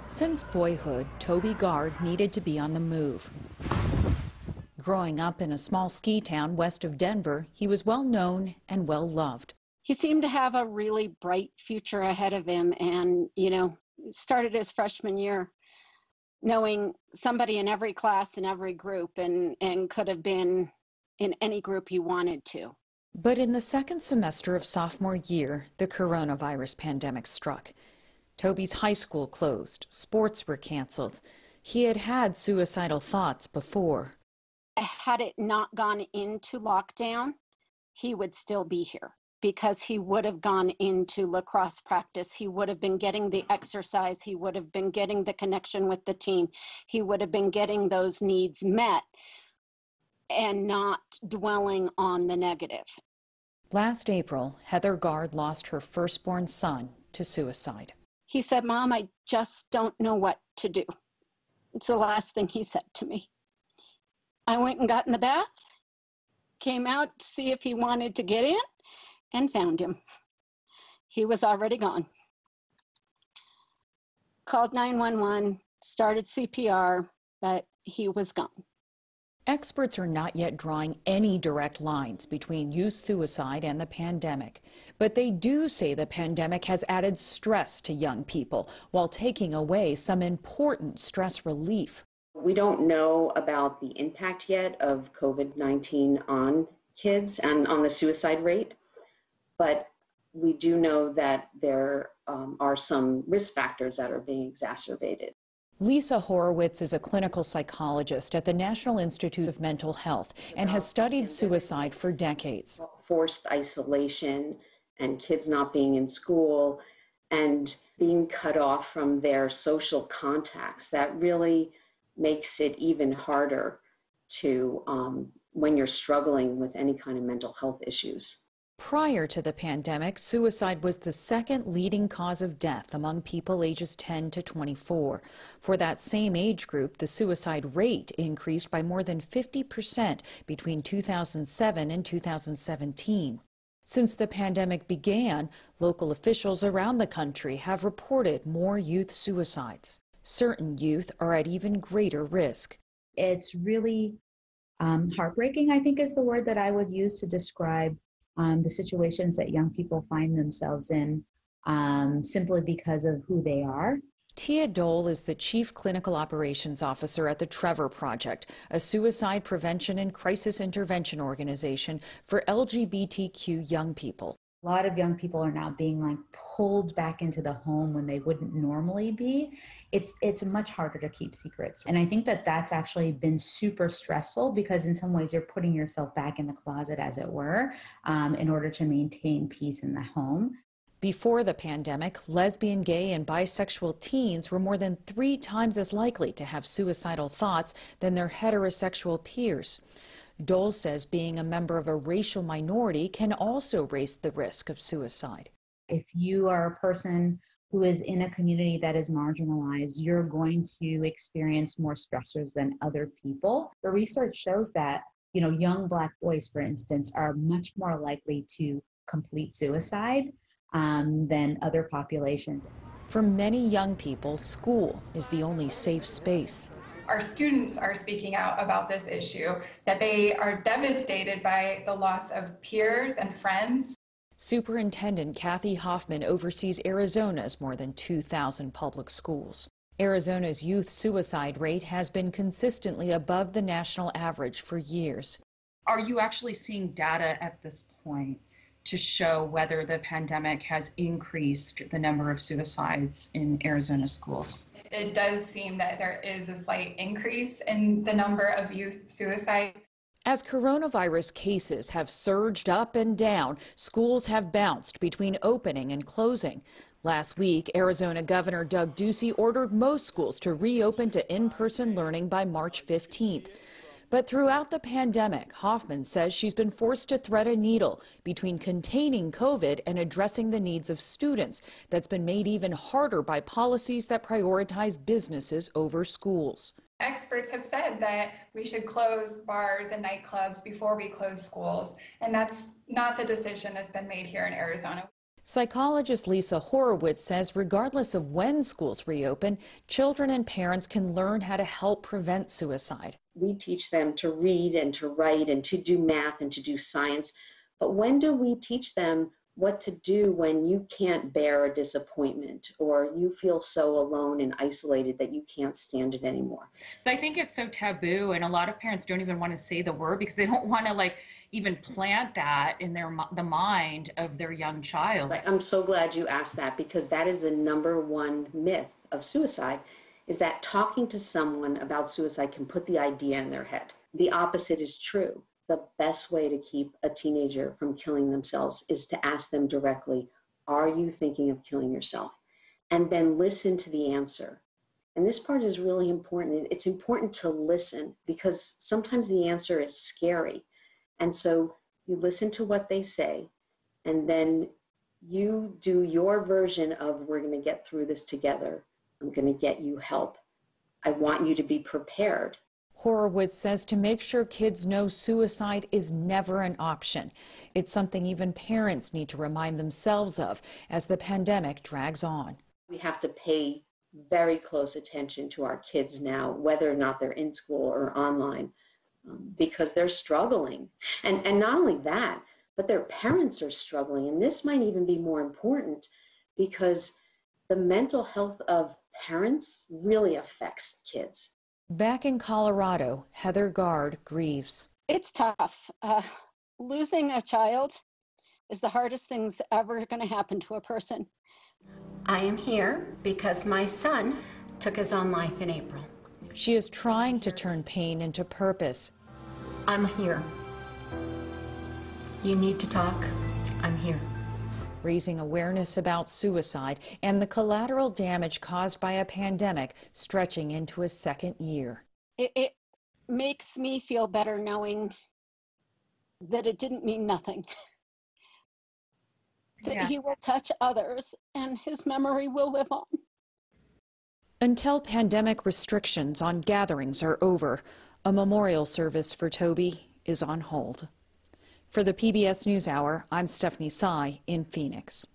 Since boyhood, Toby Gard needed to be on the move. Growing up in a small ski town west of Denver, he was well known and well loved. He seemed to have a really bright future ahead of him, and, started his freshman year knowing somebody in every class and every group, and could have been in any group he wanted to. But in the second semester of sophomore year, the coronavirus pandemic struck. Toby's high school closed, sports were canceled. He had had suicidal thoughts before. Had it not gone into lockdown, he would still be here because he would have gone into lacrosse practice. He would have been getting the exercise. He would have been getting the connection with the team. He would have been getting those needs met and not dwelling on the negative. Last April, Heather Gard lost her firstborn son to suicide. He said, "Mom, I just don't know what to do." It's the last thing he said to me. I went and got in the bath, came out to see if he wanted to get in, and found him. He was already gone. Called 911, started CPR, but he was gone. Experts are not yet drawing any direct lines between youth suicide and the pandemic, but they do say the pandemic has added stress to young people while taking away some important stress relief. We don't know about the impact yet of COVID-19 on kids and on the suicide rate, but we do know that there are some risk factors that are being exacerbated. Lisa Horowitz is a clinical psychologist at the National Institute of Mental Health and has studied suicide for decades. Forced isolation and kids not being in school and being cut off from their social contacts, that really makes it even harder to when you're struggling with any kind of mental health issues. Prior to the pandemic, suicide was the second leading cause of death among people ages 10 to 24. For that same age group, the suicide rate increased by more than 50% between 2007 and 2017. Since the pandemic began, local officials around the country have reported more youth suicides. Certain youth are at even greater risk. It's really heartbreaking, I think is the word that I would use to describe the situations that young people find themselves in simply because of who they are. Tia Dole is the Chief Clinical Operations Officer at the Trevor Project, a suicide prevention and crisis intervention organization for LGBTQ young people. A lot of young people are now being pulled back into the home when they wouldn't normally be. It's much harder to keep secrets. And I think that that's actually been super stressful because in some ways you're putting yourself back in the closet, as it were, in order to maintain peace in the home. Before the pandemic, lesbian, gay, and bisexual teens were more than 3 times as likely to have suicidal thoughts than their heterosexual peers. Dole says being a member of a racial minority can also raise the risk of suicide. If you are a person who is in a community that is marginalized, you're going to experience more stressors than other people. The research shows that, young Black boys, for instance, are much more likely to complete suicide than other populations. For many young people, school is the only safe space. Our students are speaking out about this issue, that they are devastated by the loss of peers and friends. Superintendent Kathy Hoffman oversees Arizona's more than 2,000 public schools. Arizona's youth suicide rate has been consistently above the national average for years. Are you actually seeing data at this point to show whether the pandemic has increased the number of suicides in Arizona schools? It does seem that there is a slight increase in the number of youth suicides. As coronavirus cases have surged up and down, schools have bounced between opening and closing. Last week, Arizona Governor Doug Ducey ordered most schools to reopen to in-person learning by March 15th. But throughout the pandemic, Hoffman says she's been forced to thread a needle between containing COVID and addressing the needs of students. That's been made even harder by policies that prioritize businesses over schools. Experts have said that we should close bars and nightclubs before we close schools, and that's not the decision that's been made here in Arizona. Psychologist Lisa Horowitz says regardless of when schools reopen, children and parents can learn how to help prevent suicide. We teach them to read and to write and to do math and to do science. But when do we teach them what to do when you can't bear a disappointment or you feel so alone and isolated that you can't stand it anymore? So I think it's so taboo, and a lot of parents don't even want to say the word because they don't want to even plant that in the mind of their young child. I'm so glad you asked that, because that is the number one myth of suicide, is that talking to someone about suicide can put the idea in their head. The opposite is true. The best way to keep a teenager from killing themselves is to ask them directly, are you thinking of killing yourself? And then listen to the answer. And this part is really important. It's important to listen because sometimes the answer is scary. And so you listen to what they say, and then you do your version of, we're going to get through this together. I'm going to get you help. I want you to be prepared. Horowitz says to make sure kids know suicide is never an option. It's something even parents need to remind themselves of as the pandemic drags on. We have to pay very close attention to our kids now, whether or not they're in school or online. Because they're struggling. And not only that, but their parents are struggling. And this might even be more important because the mental health of parents really affects kids. Back in Colorado, Heather Gard grieves. It's tough. Losing a child is the hardest thing that's ever going to happen to a person. I am here because my son took his own life in April. She is trying to turn pain into purpose. I'm here. You need to talk. I'm here. Raising awareness about suicide and the collateral damage caused by a pandemic stretching into a second year. It makes me feel better knowing that it didn't mean nothing. That he will touch others and his memory will live on. Until pandemic restrictions on gatherings are over, a memorial service for Toby is on hold. For the PBS NewsHour, I'm Stephanie Sy in Phoenix.